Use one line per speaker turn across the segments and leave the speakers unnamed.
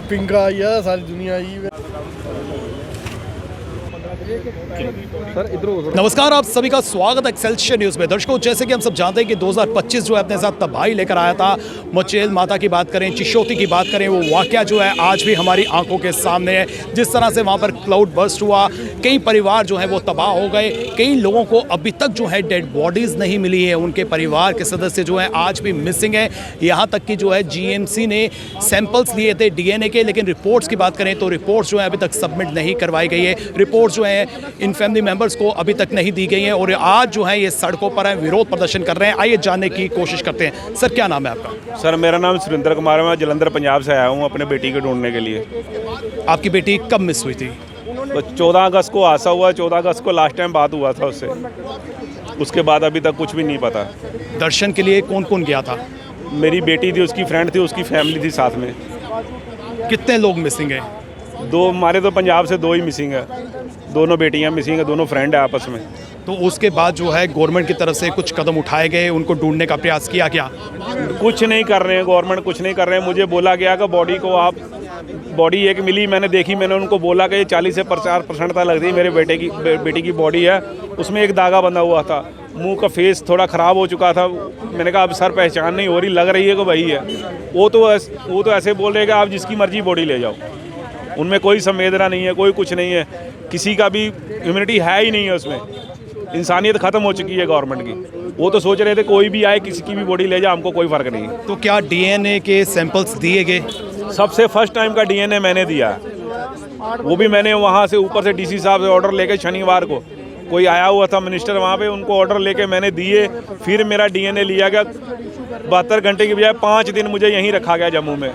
Pink आई है, सारी दुनिया आई है।
नमस्कार, आप सभी का स्वागत है एक्सेलशियर न्यूज़ में। दर्शकों, जैसे कि हम सब जानते हैं कि 2025 जो है अपने साथ तबाही लेकर आया था। मचेल माता की बात करें, चिशोती की बात करें, वो वाकया जो है आज भी हमारी आंखों के सामने है। जिस तरह से वहाँ पर क्लाउड बर्स्ट हुआ, कई परिवार जो है वो तबाह हो गए। कई लोगों को अभी तक जो है डेड बॉडीज़ नहीं मिली है, उनके परिवार के सदस्य जो है आज भी मिसिंग है। यहाँ तक कि जो है जीएमसी ने सैंपल्स लिए थे डीएनए के, लेकिन रिपोर्ट्स की बात करें तो रिपोर्ट्स जो है अभी तक सबमिट नहीं करवाई गई है। रिपोर्ट्स जो है इन फैमिली मेंबर्स को अभी तक नहीं दी गई हैं और आज जो है ये सड़कों पर हैं, विरोध प्रदर्शन कर रहे हैं। आइए जानने की कोशिश करते हैं। सर, क्या नाम है आपका?
सर, मेरा नाम सुरेंद्र कुमार है। मैं जलंधर पंजाब से आया हूँ अपने बेटी को ढूंढने के लिए।
आपकी बेटी कब मिस हुई थी?
तो 14 अगस्त को हादसा हुआ। 14 अगस्त को लास्ट टाइम बात हुआ था उससे। उसके बाद अभी तक कुछ भी नहीं पता।
दर्शन के लिए कौन कौन गया था?
मेरी बेटी थी, उसकी फ्रेंड थी, उसकी फैमिली थी साथ में।
कितने लोग मिसिंग हैं?
दो हमारे तो पंजाब से दो ही मिसिंग है। दोनों बेटियां मिसिंग है, दोनों फ्रेंड है आपस में।
तो उसके बाद जो है गवर्नमेंट की तरफ से कुछ कदम उठाए गए, उनको ढूंढने का प्रयास किया क्या?
कुछ नहीं कर रहे हैं, गवर्नमेंट कुछ नहीं कर रहे हैं। मुझे बोला गया कि बॉडी एक मिली, मैंने देखी। मैंने उनको बोला कि ये 40 से 50% तक लगती है। मेरे बेटी की बॉडी है, उसमें एक दागा बंधा हुआ था। मुंह का फेस थोड़ा ख़राब हो चुका था। मैंने कहा अब सर पहचान नहीं हो रही, लग रही है कि वही है। वो तो ऐसे बोल रहे हैं कि आप जिसकी मर्जी बॉडी ले जाओ। उनमें कोई संवेदना नहीं है, कोई कुछ नहीं है, किसी का भी ह्यूमैनिटी है ही नहीं है उसमें। इंसानियत ख़त्म हो चुकी है गवर्नमेंट की। वो तो सोच रहे थे कोई भी आए, किसी की भी बॉडी ले जाए, हमको कोई फ़र्क नहीं है।
तो क्या डीएनए के सैंपल्स दिए गए?
सबसे फर्स्ट टाइम का डीएनए मैंने दिया, वो भी मैंने वहाँ से ऊपर से डीसी साहब से ऑर्डर लेके, शनिवार को कोई आया हुआ था मिनिस्टर वहाँ पे, उनको ऑर्डर लेके मैंने दिए। फिर मेरा डीएनए लिया गया। 72 घंटे की बजाय 5 दिन मुझे यहीं रखा गया जम्मू में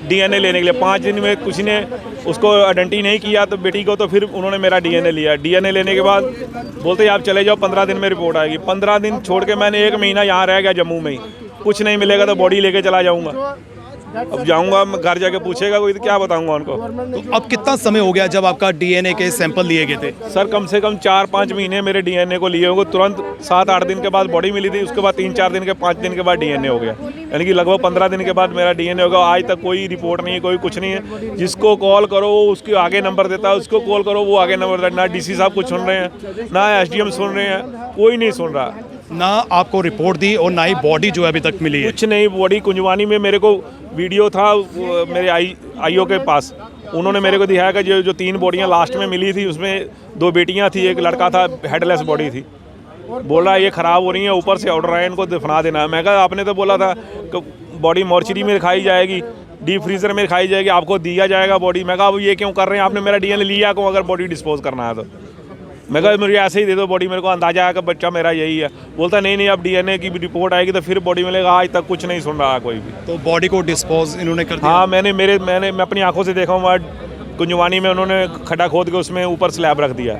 डीएनए लेने के लिए। 5 दिन में किसी ने उसको आइडेंटिटी नहीं किया तो बेटी को, तो फिर उन्होंने मेरा डीएनए लिया। डीएनए लेने के बाद बोलते आप चले जाओ, 15 दिन में रिपोर्ट आएगी। 15 दिन छोड़ के मैंने 1 महीना यहाँ रह गया जम्मू में ही। कुछ नहीं मिलेगा तो बॉडी लेके चला जाऊँगा। अब जाऊँगा घर जाके पूछेगा कोई तो क्या बताऊँगा उनको।
तो अब कितना समय हो गया जब आपका डीएनए के सैंपल लिए गए थे?
सर, कम से कम 4-5 महीने मेरे डीएनए को लिए होंगे। तुरंत 7-8 दिन के बाद बॉडी मिली थी, उसके बाद 3-4 दिन के 5 दिन के बाद डीएनए हो गया। यानी कि लगभग 15 दिन के बाद मेरा डीएनए हो गया। आज तक कोई रिपोर्ट नहीं है, कोई कुछ नहीं है। जिसको कॉल करो वो उसके आगे नंबर देता है, उसको कॉल करो वो आगे नंबर देता है। ना डीसी साहब कुछ सुन रहे हैं, ना एसडीएम सुन रहे हैं, कोई नहीं सुन रहा।
ना आपको रिपोर्ट दी और ना ही बॉडी जो है अभी तक मिली है?
कुछ नहीं। बॉडी कुंजवानी में मेरे को वीडियो था मेरे आईओ के पास, उन्होंने मेरे को दिखाया कि जो 3 बॉडियां लास्ट में मिली थी उसमें 2 बेटियां थी, एक लड़का था, हेडलेस बॉडी थी। बोल रहा ये ख़राब हो रही है, ऊपर से ऑर्डर आया इनको दफना देना। मैं कहा आपने तो बोला था कि बॉडी मॉर्चरी में रखाई जाएगी, डीप फ्रीज़र में रखाई जाएगी, आपको दिया जाएगा बॉडी। मैं कहा अब ये क्यों कर रहे हैं आपने? मेरा डीएनए लिया को अगर बॉडी डिस्पोज करना है तो। मैं कहा मुझे ऐसे ही दे दो बॉडी, मेरे को अंदाजा है कि बच्चा मेरा यही है। बोलता नहीं अब डीएनए की भी रिपोर्ट आएगी तो फिर बॉडी मिलेगा। आज तक कुछ नहीं सुन रहा कोई भी।
तो बॉडी को डिस्पोज इन्होंने कर दिया?
हाँ, मैं अपनी आंखों से देखा हूँ। वहाँ कुंजवानी में उन्होंने खड्डा खोद के उसमें ऊपर स्लैब रख दिया।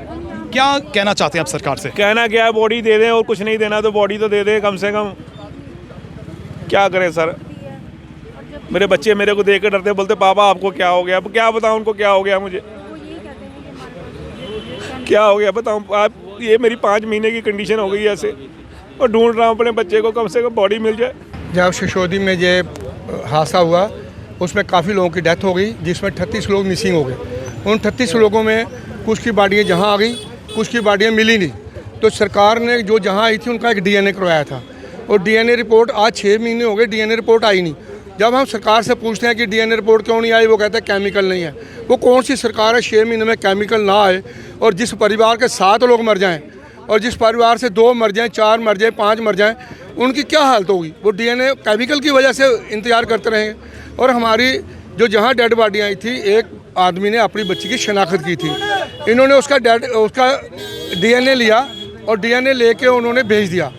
क्या कहना चाहते हैं आप सरकार से?
कहना क्या है, बॉडी दे दें और कुछ नहीं देना तो बॉडी तो दे दें कम से कम। क्या करें सर? मेरे बच्चे मेरे को देख कर डरते, बोलते पापा आपको क्या हो गया? अब क्या बताऊँ उनको क्या हो गया मुझे, क्या हो गया बताऊँ आप? ये मेरी 5 महीने की कंडीशन हो गई ऐसे, और ढूंढ रहा हूँ अपने बच्चे को, कम से कम बॉडी मिल जाए।
जब शिशोदी में ये हादसा हुआ उसमें काफ़ी लोगों की डेथ हो गई, जिसमें 38 लोग मिसिंग हो गए। उन 38 लोगों में कुछ की बॉडियाँ जहाँ आ गई, कुछ की बॉडियाँ मिली नहीं। तो सरकार ने जो जहाँ आई थी उनका एक डीएनए करवाया था, और डीएनए रिपोर्ट आज 6 महीने हो गए, डीएनए रिपोर्ट आई नहीं। जब हम सरकार से पूछते हैं कि डीएनए रिपोर्ट क्यों नहीं आई, वो कहते हैं केमिकल नहीं है। वो कौन सी सरकार है 6 महीने में केमिकल ना आए, और जिस परिवार के 7 लोग मर जाएं, और जिस परिवार से 2 मर जाएं, 4 मर जाएं, 5 मर जाएं, उनकी क्या हालत होगी? वो डीएनए केमिकल की वजह से इंतजार करते रहेंगे। और हमारी जो जहाँ डेड बॉडियाँ आई थी, एक आदमी ने अपनी बच्ची की शनाख्त की थी, इन्होंने उसका डीएनए लिया और डीएनए लेके उन्होंने भेज दिया,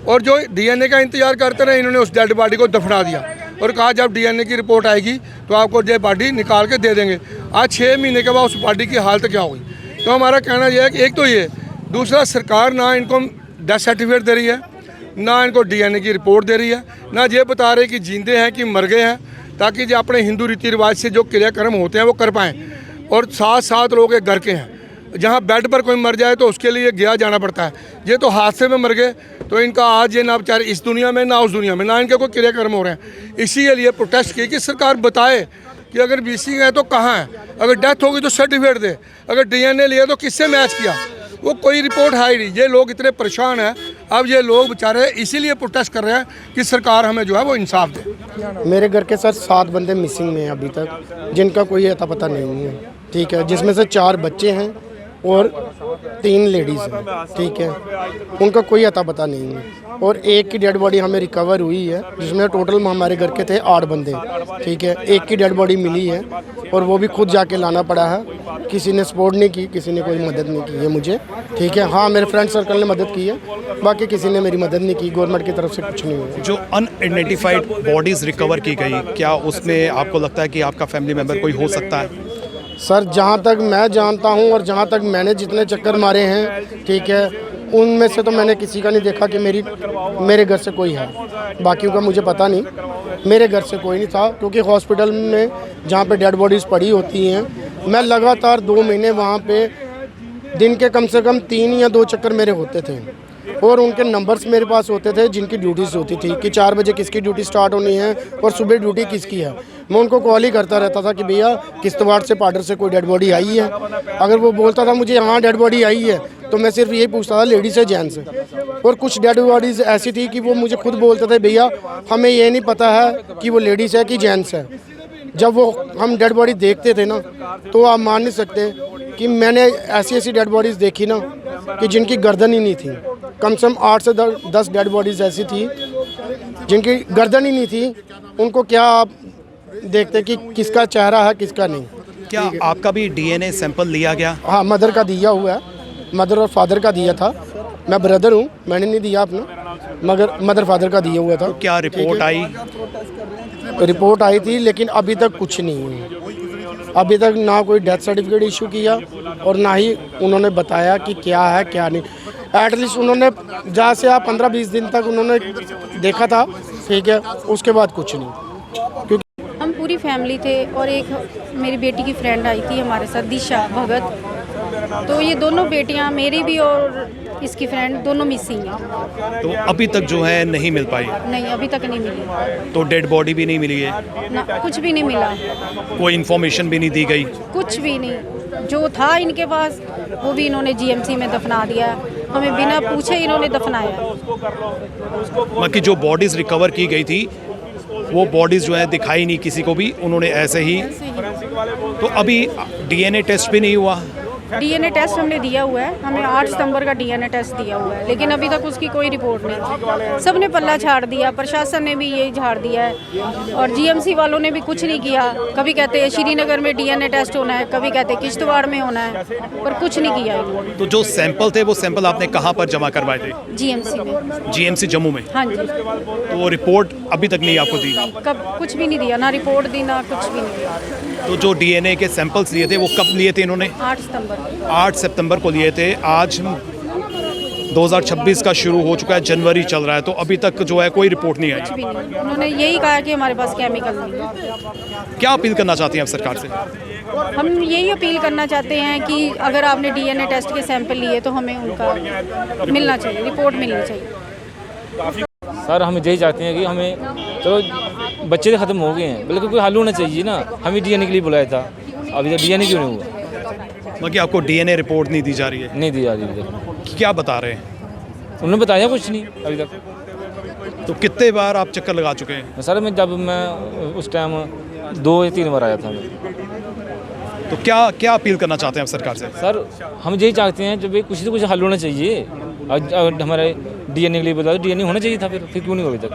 और जो डीएनए का इंतजार करते रहे इन्होंने उस डेड बॉडी को दफना दिया और कहा जब डीएनए की रिपोर्ट आएगी तो आपको ये बॉडी निकाल के दे देंगे। आज 6 महीने के बाद उस बॉडी की हालत क्या होगी? तो हमारा कहना यह है कि एक तो ये, दूसरा सरकार ना इनको डेथ सर्टिफिकेट दे रही है, ना इनको डीएनए की रिपोर्ट दे रही है, ना ये बता रहे कि जिंदे हैं कि मर गए हैं, ताकि जो अपने हिंदू रीति रिवाज से जो क्रियाक्रम होते हैं वो कर पाएँ। और 7 लोग एक घर के हैं, जहाँ बेड पर कोई मर जाए तो उसके लिए गया जाना पड़ता है। ये तो हादसे में मर गए, तो इनका आज ये ना बेचारे इस दुनिया में ना उस दुनिया में, ना इनके कोई क्रियाकर्म हो रहे हैं। इसी लिए प्रोटेस्ट की कि सरकार बताए कि अगर बीसी है तो कहाँ है, अगर डेथ होगी तो सर्टिफिकेट दे, अगर डीएनए लिया तो किससे मैच किया, वो कोई रिपोर्ट है ही नहीं। ये लोग इतने परेशान हैं, अब ये लोग बेचारे इसीलिए प्रोटेस्ट कर रहे हैं कि सरकार हमें जो है वो इंसाफ दे।
मेरे घर के सर 7 बंदे मिसिंग में हैं अभी तक, जिनका कोई अता पता नहीं है, ठीक है, जिसमें से 4 बच्चे हैं और 3 लेडीज़ हैं, ठीक है, उनका कोई अता पता नहीं है। और एक की डेड बॉडी हमें रिकवर हुई है, जिसमें टोटल हमारे घर के थे 8 बंदे, ठीक है, एक की डेड बॉडी मिली है और वो भी खुद जाके लाना पड़ा है, किसी ने सपोर्ट नहीं की, किसी ने कोई मदद नहीं की है मुझे, ठीक है। हाँ, मेरे फ्रेंड सर्कल ने मदद की है, बाकी किसी ने मेरी मदद नहीं की, गवर्नमेंट की तरफ से कुछ नहीं हुआ।
जो अनआइडेंटिफाइड बॉडीज़ रिकवर की गई, क्या उसमें आपको लगता है कि आपका फैमिली मेम्बर कोई हो सकता है?
सर, जहाँ तक मैं जानता हूँ और जहाँ तक मैंने जितने चक्कर मारे हैं, ठीक है, उनमें से तो मैंने किसी का नहीं देखा कि मेरे घर से कोई है। बाकियों का मुझे पता नहीं, मेरे घर से कोई नहीं था, क्योंकि हॉस्पिटल में जहाँ पे डेड बॉडीज़ पड़ी होती हैं, मैं लगातार 2 महीने वहाँ पे दिन के कम से कम 3 या 2 चक्कर मेरे होते थे और उनके नंबर्स मेरे पास होते थे जिनकी ड्यूटीज़ होती थी कि 4 बजे किसकी ड्यूटी स्टार्ट होनी है और सुबह ड्यूटी किसकी है। मैं उनको कॉल ही करता रहता था कि भैया किश्तवाड़ से पाडर से कोई डेड बॉडी आई है। अगर वो बोलता था मुझे यहाँ डेड बॉडी आई है तो मैं सिर्फ यही पूछता था लेडीज़ है जेंट्स है। और कुछ डेड बॉडीज़ ऐसी थी कि वो मुझे खुद बोलते थे भैया हमें ये नहीं पता है कि वो लेडीज़ है कि जेंट्स है। जब वो हम डेड बॉडी देखते थे ना तो आप मान नहीं सकते कि मैंने ऐसी डेड बॉडीज़ देखी ना कि जिनकी गर्दन ही नहीं थी। कम से कम 8 से 10 डेड बॉडीज़ ऐसी थी जिनकी गर्दन ही नहीं थी। उनको क्या आप देखते कि किसका चेहरा है किसका नहीं।
क्या आपका भी डीएनए सैंपल लिया गया?
हाँ, मदर का दिया हुआ है, मदर और फादर का दिया था। मैं ब्रदर हूँ, मैंने नहीं दिया अपना, मगर मदर फादर का दिया हुआ था।
तो क्या रिपोर्ट आई?
रिपोर्ट आई थी लेकिन अभी तक कुछ नहीं हुई। अभी तक ना कोई डेथ सर्टिफिकेट इशू किया और ना ही उन्होंने बताया कि क्या है क्या नहीं। एटलीस्ट उन्होंने जहाँ से आप 15-20 दिन तक उन्होंने देखा था, ठीक है, उसके बाद कुछ नहीं।
हम पूरी फैमिली थे और एक मेरी बेटी की फ्रेंड आई थी हमारे साथ, दिशा भगत। तो ये दोनों बेटियां, मेरी भी और इसकी फ्रेंड, दोनों मिसिंग हैं।
तो अभी तक जो है नहीं मिल पाई?
नहीं, अभी तक नहीं मिली।
तो डेड बॉडी भी नहीं मिली है?
ना, कुछ भी नहीं मिला।
कोई इन्फॉर्मेशन भी नहीं दी गई?
कुछ भी नहीं। जो था इनके पास वो भी इन्होंने जीएमसी में दफना दिया। हमें बिना पूछे इन्होंने दफनाया।
बाकी जो बॉडीज़ रिकवर की गई थी वो बॉडीज़ जो है दिखाई नहीं किसी को भी, उन्होंने ऐसे ही। तो अभी डीएनए टेस्ट भी नहीं हुआ?
डीएनए टेस्ट हमने दिया हुआ है, हमें 8 सितंबर का डीएनए टेस्ट दिया हुआ है, लेकिन अभी तक उसकी कोई रिपोर्ट नहीं। सबने पल्ला झाड़ दिया, प्रशासन ने भी यही झाड़ दिया है और जीएमसी वालों ने भी कुछ नहीं किया। कभी कहते हैं श्रीनगर में डीएनए टेस्ट होना है, कभी कहते हैं किश्तवाड़ में होना है, पर कुछ नहीं किया इन्होंने।
तो जो सैंपल थे वो सैंपल आपने कहाँ पर जमा करवाए थे?
जीएमसी में।
जीएमसी जम्मू में?
हाँ जी।
तो वो रिपोर्ट अभी तक नहीं आपको दी?
कब कुछ भी नहीं दिया, ना रिपोर्ट दी ना कुछ भी नहीं दिया।
तो जो डीएनए के सैंपल्स लिए थे वो कब लिए थे इन्होंने?
8 सितंबर।
8 सितंबर को लिए थे। आज 2026 का शुरू हो चुका है, जनवरी चल रहा है, तो अभी तक जो है कोई रिपोर्ट नहीं आई।
कुछ भी नहीं। उन्होंने यही कहा कि हमारे पास केमिकल नहीं है।
क्या अपील करना चाहती हैं आप सरकार से?
हम यही अपील करना चाहते हैं कि अगर आपने डीएनए टेस्ट के सैंपल लिए तो हमें उनका मिलना चाहिए, रिपोर्ट मिलनी चाहिए।
सर हम यही चाहते हैं कि हमें चलो बच्चे तो ख़त्म हो गए हैं, बल्कि कोई हल होना चाहिए ना। हमें डीएनए के लिए बुलाया था, अभी तक डीएनए क्यों नहीं हुआ?
बाकी आपको डीएनए रिपोर्ट नहीं दी जा रही है?
नहीं दी जा रही अभी तक।
क्या बता रहे हैं?
उन्होंने बताया कुछ नहीं अभी तक।
तो कितने बार आप चक्कर लगा चुके हैं?
सर मैं उस टाइम 2 या 3 बार आया था मैं।
तो क्या अपील करना चाहते हैं आप सरकार से?
सर हम यही चाहते हैं जब भाई कुछ तो कुछ हल होना चाहिए। अगर हमारे डीएनए के लिए बताओ, डीएनए होना चाहिए था, फिर क्यों नहीं हुआ अभी तक?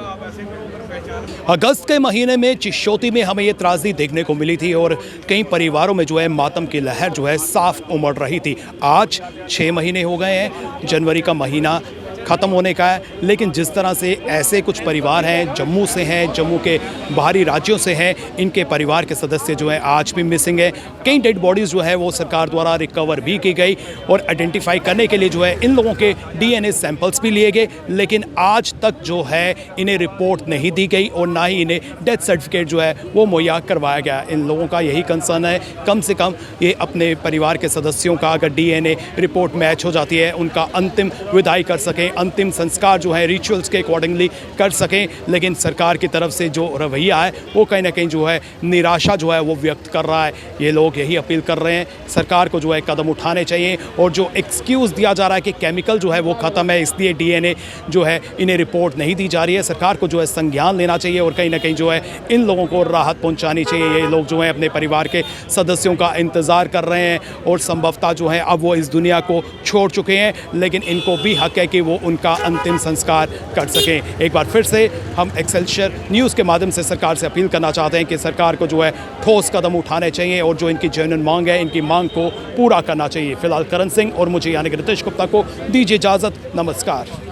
अगस्त के महीने में चिशोती में हमें ये त्रासदी देखने को मिली थी और कई परिवारों में जो है मातम की लहर जो है साफ उमड़ रही थी। आज 6 महीने हो गए हैं, जनवरी का महीना ख़त्म होने का है। लेकिन जिस तरह से ऐसे कुछ परिवार हैं, जम्मू से हैं, जम्मू के बाहरी राज्यों से हैं, इनके परिवार के सदस्य जो हैं आज भी मिसिंग है। कई डेड बॉडीज़ जो है वो सरकार द्वारा रिकवर भी की गई और आइडेंटिफाई करने के लिए जो है इन लोगों के DNA सैंपल्स भी लिए गए, लेकिन आज तक जो है इन्हें रिपोर्ट नहीं दी गई और ना ही इन्हें डेथ सर्टिफिकेट जो है वो मुहैया करवाया गया। इन लोगों का यही कंसर्न है, कम से कम ये अपने परिवार के सदस्यों का अगर DNA रिपोर्ट मैच हो जाती है, उनका अंतिम विदाई कर सकें, अंतिम संस्कार जो है रिचुअल्स के अकॉर्डिंगली कर सकें। लेकिन सरकार की तरफ से जो रवैया है वो कहीं ना कहीं जो है निराशा जो है वो व्यक्त कर रहा है। ये लोग यही अपील कर रहे हैं सरकार को जो है कदम उठाने चाहिए और जो एक्सक्यूज़ दिया जा रहा है कि केमिकल जो है वो ख़त्म है इसलिए DNA जो है इन्हें रिपोर्ट नहीं दी जा रही है, सरकार को जो है संज्ञान लेना चाहिए और कहीं ना कहीं जो है इन लोगों को राहत पहुंचानी चाहिए। ये लोग जो हैं अपने परिवार के सदस्यों का इंतज़ार कर रहे हैं और संभवतः जो है अब वो इस दुनिया को छोड़ चुके हैं, लेकिन इनको भी हक है कि वो उनका अंतिम संस्कार कर सकें। एक बार फिर से हम एक्सेलशियर न्यूज़ के माध्यम से सरकार से अपील करना चाहते हैं कि सरकार को जो है ठोस कदम उठाने चाहिए और जो इनकी जेन्युइन मांग है, इनकी मांग को पूरा करना चाहिए। फिलहाल करण सिंह और मुझे यानी कि रितेश गुप्ता को दीजिए इजाज़त। नमस्कार।